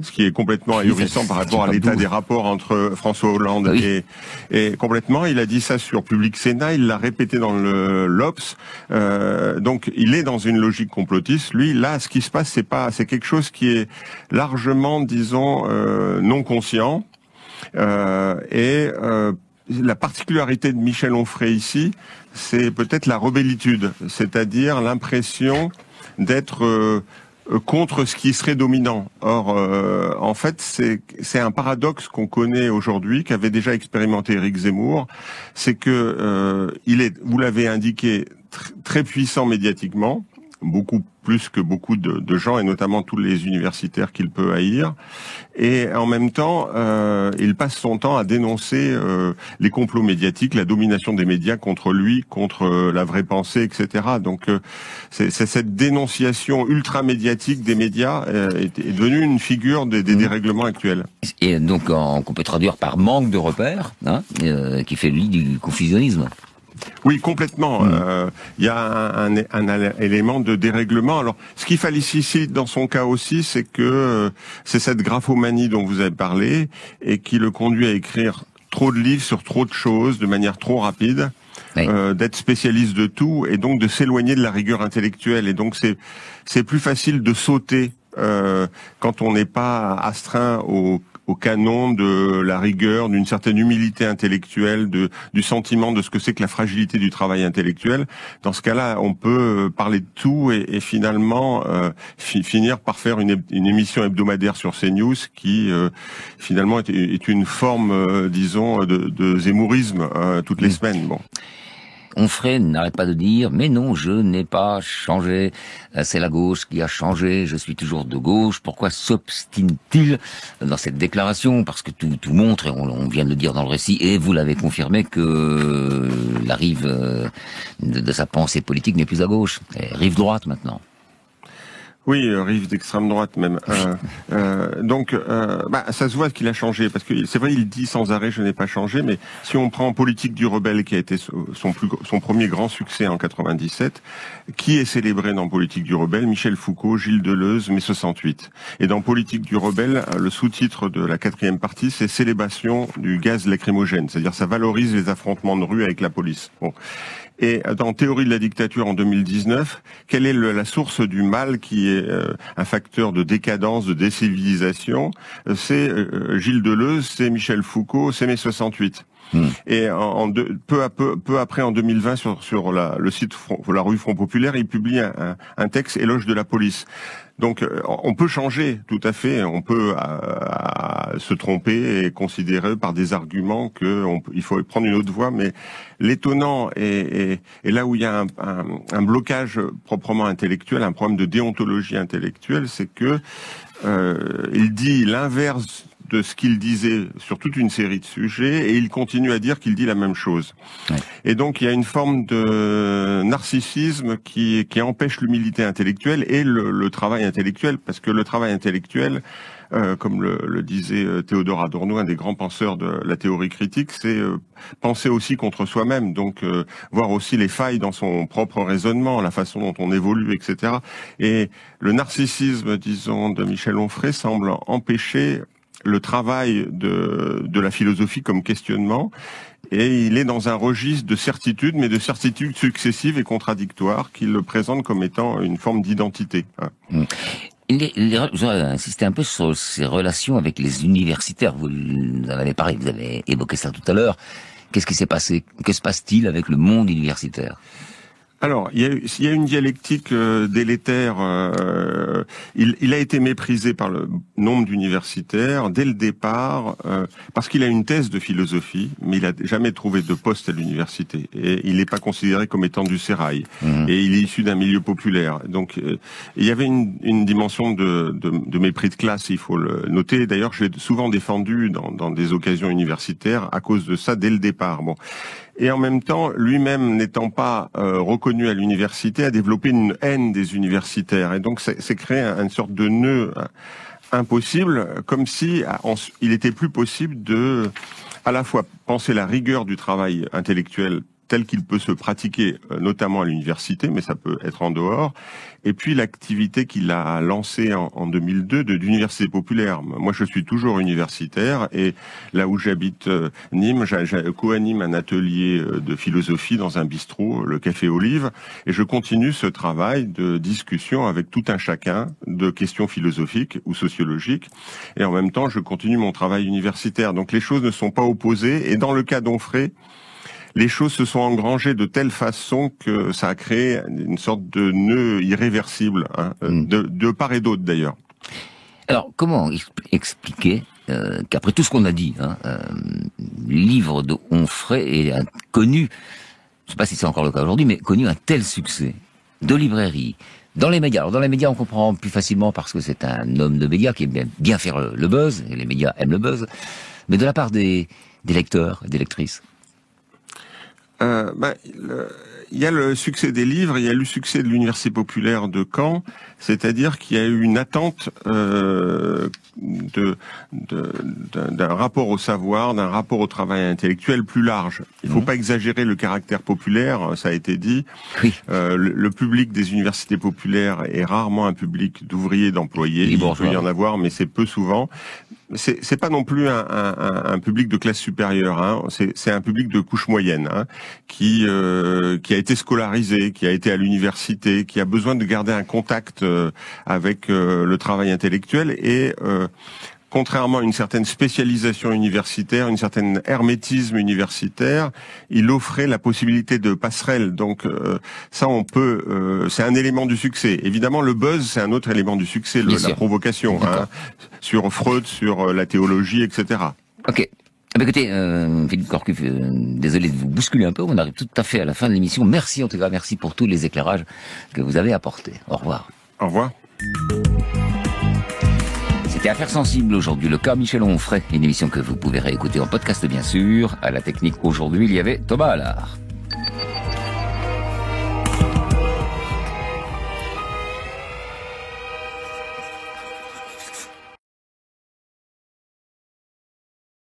ce qui est complètement ahurissant par rapport à l'état des rapports entre François Hollande et complètement. Il a dit ça sur Public Sénat, il l'a répété dans le l'Obs. Donc il est dans une logique complotiste. Lui, là, ce qui se passe, c'est quelque chose qui est largement, disons, non conscient. La particularité de Michel Onfray ici, c'est peut-être la rebellitude, c'est-à-dire l'impression d'être contre ce qui serait dominant. Or, en fait, c'est un paradoxe qu'on connaît aujourd'hui, qu'avait déjà expérimenté Éric Zemmour, c'est que il est, vous l'avez indiqué, très puissant médiatiquement, beaucoup plus que beaucoup de gens, et notamment tous les universitaires qu'il peut haïr. Et en même temps, il passe son temps à dénoncer les complots médiatiques, la domination des médias contre lui, contre la vraie pensée, etc. Donc c'est cette dénonciation ultra-médiatique des médias est devenue une figure des dérèglements actuels. Et donc qu'on peut traduire par manque de repères, qui fait lui du confusionnisme. Oui, complètement. Il y a un élément de dérèglement. Alors, ce qu'il fallait ici, dans son cas aussi, c'est que c'est cette graphomanie dont vous avez parlé et qui le conduit à écrire trop de livres sur trop de choses de manière trop rapide, d'être spécialiste de tout et donc de s'éloigner de la rigueur intellectuelle. Et donc, c'est plus facile de sauter quand on n'est pas astreint au canon de la rigueur, d'une certaine humilité intellectuelle, du sentiment de ce que c'est que la fragilité du travail intellectuel. Dans ce cas-là, on peut parler de tout et finalement finir par faire une émission hebdomadaire sur CNews qui finalement est une forme, disons, de zémourisme toutes les semaines. Bon. Onfray n'arrête pas de dire « Mais non, je n'ai pas changé, c'est la gauche qui a changé, je suis toujours de gauche. » Pourquoi s'obstine-t-il dans cette déclaration ? Parce que tout montre, et on vient de le dire dans le récit, et vous l'avez confirmé, que la rive de sa pensée politique n'est plus à gauche, elle est rive droite maintenant. Oui, rive d'extrême droite même. Donc, ça se voit qu'il a changé, parce que c'est vrai, il dit sans arrêt je n'ai pas changé, mais si on prend Politique du rebelle, qui a été son premier grand succès en 97, qui est célébré dans Politique du rebelle ? Michel Foucault, Gilles Deleuze, mai 68. Et dans Politique du rebelle, le sous-titre de la 4e partie, c'est célébration du gaz lacrymogène, c'est-à-dire ça valorise les affrontements de rue avec la police. Bon. Et dans Théorie de la dictature en 2019, quelle est la source du mal qui est un facteur de décadence, de décivilisation ? C'est Gilles Deleuze, c'est Michel Foucault, c'est mai 68. Et peu après, en 2020, sur le site la rue Front Populaire, il publie un texte éloge de la police. Donc, on peut changer, tout à fait. On peut se tromper et considérer par des arguments il faut prendre une autre voie. Mais l'étonnant et là où il y a un blocage proprement intellectuel, un problème de déontologie intellectuelle, c'est que il dit l'inverse de ce qu'il disait sur toute une série de sujets, et il continue à dire qu'il dit la même chose. Ouais. Et donc il y a une forme de narcissisme qui empêche l'humilité intellectuelle et le travail intellectuel, parce que le travail intellectuel, comme le disait Théodore Adorno, un des grands penseurs de la théorie critique, c'est penser aussi contre soi-même, donc voir aussi les failles dans son propre raisonnement, la façon dont on évolue, etc. Et le narcissisme, disons, de Michel Onfray semble empêcher le travail de la philosophie comme questionnement, et il est dans un registre de certitude, mais de certitudes successives et contradictoires, qui le présente comme étant une forme d'identité. Je voudrais insister un peu sur ces relations avec les universitaires. Vous en avez parlé, vous avez évoqué ça tout à l'heure. Qu'est-ce qui s'est passé ? Que se passe-t-il avec le monde universitaire ? Alors, il y a une dialectique délétère. Il a été méprisé par le nombre d'universitaires dès le départ parce qu'il a une thèse de philosophie, mais il a jamais trouvé de poste à l'université et il n'est pas considéré comme étant du sérail. Et il est issu d'un milieu populaire. Donc, il y avait une dimension de mépris de classe, il faut le noter. D'ailleurs, je l'ai souvent défendu dans des occasions universitaires à cause de ça dès le départ. Bon. Et en même temps, lui-même n'étant pas reconnu à l'université, a développé une haine des universitaires. Et donc, c'est créé une sorte de nœud impossible, comme si il était plus possible de, à la fois penser la rigueur du travail intellectuel tel qu'il peut se pratiquer, notamment à l'université, mais ça peut être en dehors, et puis l'activité qu'il a lancée en 2002 d'université populaire. Moi, je suis toujours universitaire, et là où j'habite Nîmes, co-anime un atelier de philosophie dans un bistrot, le Café Olive, et je continue ce travail de discussion avec tout un chacun de questions philosophiques ou sociologiques, et en même temps, je continue mon travail universitaire. Donc les choses ne sont pas opposées, et dans le cas d'Onfray, les choses se sont engrangées de telle façon que ça a créé une sorte de nœud irréversible, de part et d'autre d'ailleurs. Alors, comment expliquer qu'après tout ce qu'on a dit, le livre de Onfray est connu, je ne sais pas si c'est encore le cas aujourd'hui, mais connu un tel succès de librairie, dans les médias. Alors dans les médias, on comprend plus facilement parce que c'est un homme de médias qui aime bien faire le buzz, et les médias aiment le buzz, mais de la part des lecteurs et des lectrices. Il y a le succès des livres, il y a le succès de l'université populaire de Caen, c'est-à-dire qu'il y a eu une attente d'un rapport au savoir, d'un rapport au travail intellectuel plus large. Il ne faut pas exagérer le caractère populaire, ça a été dit. Oui. Le public des universités populaires est rarement un public d'ouvriers, d'employés. Il peut y en avoir, mais c'est peu souvent. C'est pas non plus un public de classe supérieure, c'est un public de couche moyenne, qui a été scolarisé, qui a été à l'université, qui a besoin de garder un contact avec le travail intellectuel et contrairement à une certaine spécialisation universitaire, une certaine hermétisme universitaire, il offrait la possibilité de passerelle. Donc ça, on peut, c'est un élément du succès. Évidemment, le buzz, c'est un autre élément du succès, la provocation, sur Freud, sur la théologie, etc. Ok. Écoutez, Philippe Corcuff, désolé de vous bousculer un peu, on arrive tout à fait à la fin de l'émission. Merci en tout cas, merci pour tous les éclairages que vous avez apportés. Au revoir. Au revoir. C'était Affaires sensibles aujourd'hui, le cas Michel Onfray, une émission que vous pouvez réécouter en podcast bien sûr. À la technique aujourd'hui, il y avait Thomas Allard.